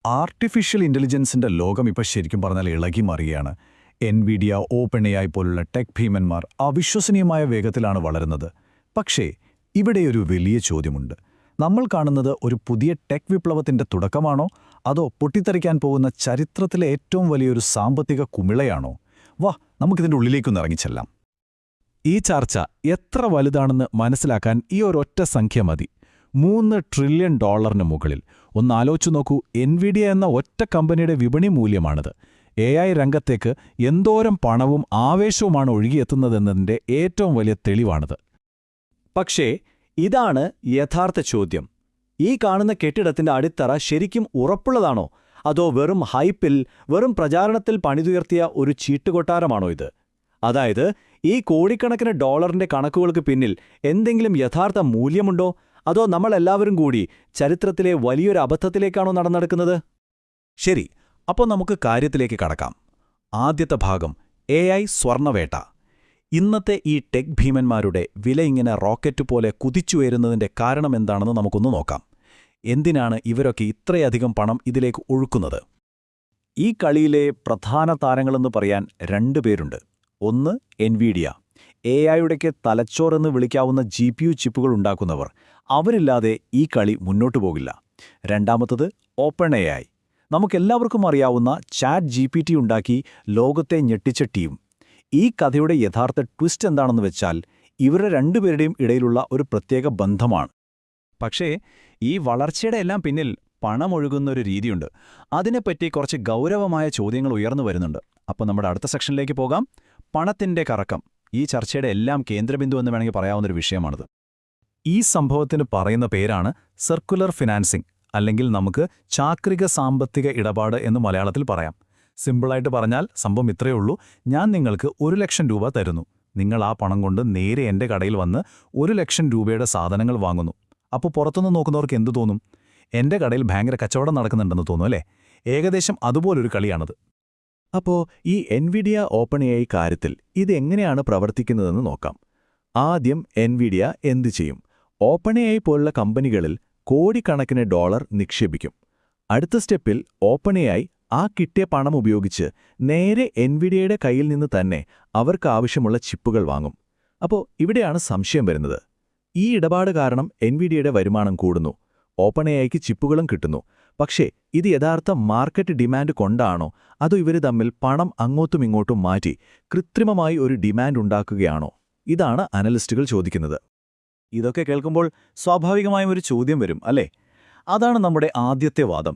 Artificial ഇന്റലിജൻസിന്റെ ലോകം ഇപ്പോൾ ശരിക്കും പറഞ്ഞാൽ ഇളകി മറിയാണ്. എൻവിഡിയ, ഓപ്പൺഎഐ പോലുള്ള ടെക് ഭീമന്മാർ അവിശ്വസനീയമായ വേഗത്തിലാണ് വളരുന്നത്. പക്ഷേ ഇവിടെയൊരു വലിയ ചോദ്യമുണ്ട്. നമ്മൾ കാണുന്നത് ഒരു പുതിയ ടെക് വിപ്ലവത്തിന്റെ തുടക്കമാണോ, അതോ പൊട്ടിത്തെറിക്കാൻ പോകുന്ന ചരിത്രത്തിലെ ഏറ്റവും വലിയൊരു സാമ്പത്തിക കുമിളയാണോ? വാ, നമുക്കിതിൻ്റെ ഉള്ളിലേക്കൊന്ന് ഇറങ്ങിച്ചെല്ലാം. ഈ ചർച്ച എത്ര വലുതാണെന്ന് മനസ്സിലാക്കാൻ ഈ ഒരൊറ്റ സംഖ്യ മതി. $3 ട്രില്യൺ മുകളിൽ. ഒന്ന് ആലോചിച്ചു നോക്കൂ, എൻവിഡിയ എന്ന ഒറ്റ കമ്പനിയുടെ വിപണി മൂല്യമാണിത്. AI രംഗത്തേക്ക് എന്തോരം പണവും ആവേശവുമാണ് ഒഴുകിയെത്തുന്നതെന്നതിൻ്റെ ഏറ്റവും വലിയ തെളിവാണിത്. പക്ഷേ ഇതാണ് യഥാർത്ഥ ചോദ്യം. ഈ കാണുന്ന കെട്ടിടത്തിന്റെ അടിത്തറ ശരിക്കും ഉറപ്പുള്ളതാണോ, അതോ വെറും ഹൈപ്പിൽ, വെറും പ്രചാരണത്തിൽ പണിതുയർത്തിയ ഒരു ചീട്ടുകൊട്ടാരമാണോ ഇത്? അതായത്, ഈ കോടിക്കണക്കിന് ഡോളറിന്റെ കണക്കുകൾക്ക് പിന്നിൽ എന്തെങ്കിലും യഥാർത്ഥ മൂല്യമുണ്ടോ, അതോ നമ്മളെല്ലാവരും കൂടി ചരിത്രത്തിലെ വലിയൊരു അബദ്ധത്തിലേക്കാണോ നടന്നെടുക്കുന്നത്? ശരി, അപ്പോൾ നമുക്ക് കാര്യത്തിലേക്ക് കടക്കാം. ആദ്യത്തെ ഭാഗം, AI സ്വർണ്ണവേട്ട. ഇന്നത്തെ ഈ ടെക് ഭീമന്മാരുടെ വില ഇങ്ങനെ റോക്കറ്റ് പോലെ കുതിച്ചുയരുന്നതിൻ്റെ കാരണമെന്താണെന്ന് നമുക്കൊന്ന് നോക്കാം. എന്തിനാണ് ഇവരൊക്കെ ഇത്രയധികം പണം ഇതിലേക്ക് ഒഴുക്കുന്നത്? ഈ കളിയിലെ പ്രധാന താരങ്ങളെന്ന് പറയാൻ 2 പേരുണ്ട്. ഒന്ന് എൻവിഡിയ, AI-യുടെയൊക്കെ തലച്ചോറെന്ന് വിളിക്കാവുന്ന GPU ചിപ്പുകൾ ഉണ്ടാക്കുന്നവർ. അവരില്ലാതെ ഈ കളി മുന്നോട്ടു പോകില്ല. രണ്ടാമത്തത് ഓപ്പൺഎഐ. നമുക്കെല്ലാവർക്കും അറിയാവുന്ന ChatGPT ഉണ്ടാക്കി ലോകത്തെ ഞെട്ടിച്ച ടീം. ഈ കഥയുടെ യഥാർത്ഥ ട്വിസ്റ്റ് എന്താണെന്ന് വെച്ചാൽ, ഇവരുടെ 2 പേരുടെയും ഇടയിലുള്ള ഒരു പ്രത്യേക ബന്ധമാണ്. പക്ഷേ ഈ വളർച്ചയുടെ എല്ലാം പിന്നിൽ പണമൊഴുകുന്നൊരു രീതിയുണ്ട്. അതിനെപ്പറ്റി കുറച്ച് ഗൗരവമായ ചോദ്യങ്ങൾ ഉയർന്നു വരുന്നുണ്ട്. അപ്പോൾ നമ്മുടെ അടുത്ത സെക്ഷനിലേക്ക് പോകാം. പണത്തിന്റെ കറക്കം. ഈ ചർച്ചയുടെ എല്ലാം കേന്ദ്രബിന്ദു എന്ന് വേണമെങ്കിൽ പറയാവുന്നൊരു വിഷയമാണിത്. ഈ സംഭവത്തിന് പറയുന്ന പേരാണ് സർക്കുലർ ഫിനാൻസിംഗ്, അല്ലെങ്കിൽ നമുക്ക് ചാക്രിക സാമ്പത്തിക ഇടപാട് എന്ന് മലയാളത്തിൽ പറയാം. സിമ്പിളായിട്ട് പറഞ്ഞാൽ സംഭവം ഇത്രയേ ഉള്ളൂ. ഞാൻ നിങ്ങൾക്ക് 1 ലക്ഷം രൂപ തരുന്നു. നിങ്ങൾ ആ പണം കൊണ്ട് നേരെ എൻ്റെ കടയിൽ വന്ന് 1 ലക്ഷം രൂപയുടെ സാധനങ്ങൾ വാങ്ങുന്നു. അപ്പോൾ പുറത്തുനിന്ന് നോക്കുന്നവർക്ക് എന്തു തോന്നും? എൻ്റെ കടയിൽ ഭയങ്കര കച്ചവടം നടക്കുന്നുണ്ടെന്ന് തോന്നും, അല്ലേ? ഏകദേശം അതുപോലൊരു കളിയാണത്. അപ്പോൾ ഈ എൻവിഡിയ ഓപ്പൺഎഐ കാര്യത്തിൽ ഇതെങ്ങനെയാണ് പ്രവർത്തിക്കുന്നതെന്ന് നോക്കാം. ആദ്യം എൻവിഡിയ എന്തു ചെയ്യും? ഓപ്പൺഎഐ പോലുള്ള കമ്പനികളിൽ കോടിക്കണക്കിന് ഡോളർ നിക്ഷേപിക്കും. അടുത്ത സ്റ്റെപ്പിൽ ഓപ്പൺഎഐ ആ കിട്ടിയ പണം ഉപയോഗിച്ച് നേരെ എൻവിഡിയയുടെ കയ്യിൽ നിന്ന് തന്നെ അവർക്കാവശ്യമുള്ള ചിപ്പുകൾ വാങ്ങും. അപ്പോൾ ഇവിടെയാണ് സംശയം വരുന്നത്. ഈ ഇടപാട് കാരണം എൻവിഡിയയുടെ വരുമാനം കൂടുന്നു, ഓപ്പൺഎഐക്ക് ചിപ്പുകളും കിട്ടുന്നു. പക്ഷേ ഇത് യഥാർത്ഥ മാർക്കറ്റ് ഡിമാൻഡ് കൊണ്ടാണോ, അതോ ഇവർ തമ്മിൽ പണം അങ്ങോട്ടും ഇങ്ങോട്ടും മാറ്റി കൃത്രിമമായി ഒരു ഡിമാൻഡ് ഉണ്ടാക്കുകയാണോ? ഇതാണ് അനലിസ്റ്റുകൾ ചോദിക്കുന്നത്. ഇതൊക്കെ കേൾക്കുമ്പോൾ സ്വാഭാവികമായും ഒരു ചോദ്യം വരും, അല്ലേ? അതാണ് നമ്മുടെ ആദ്യത്തെ വാദം.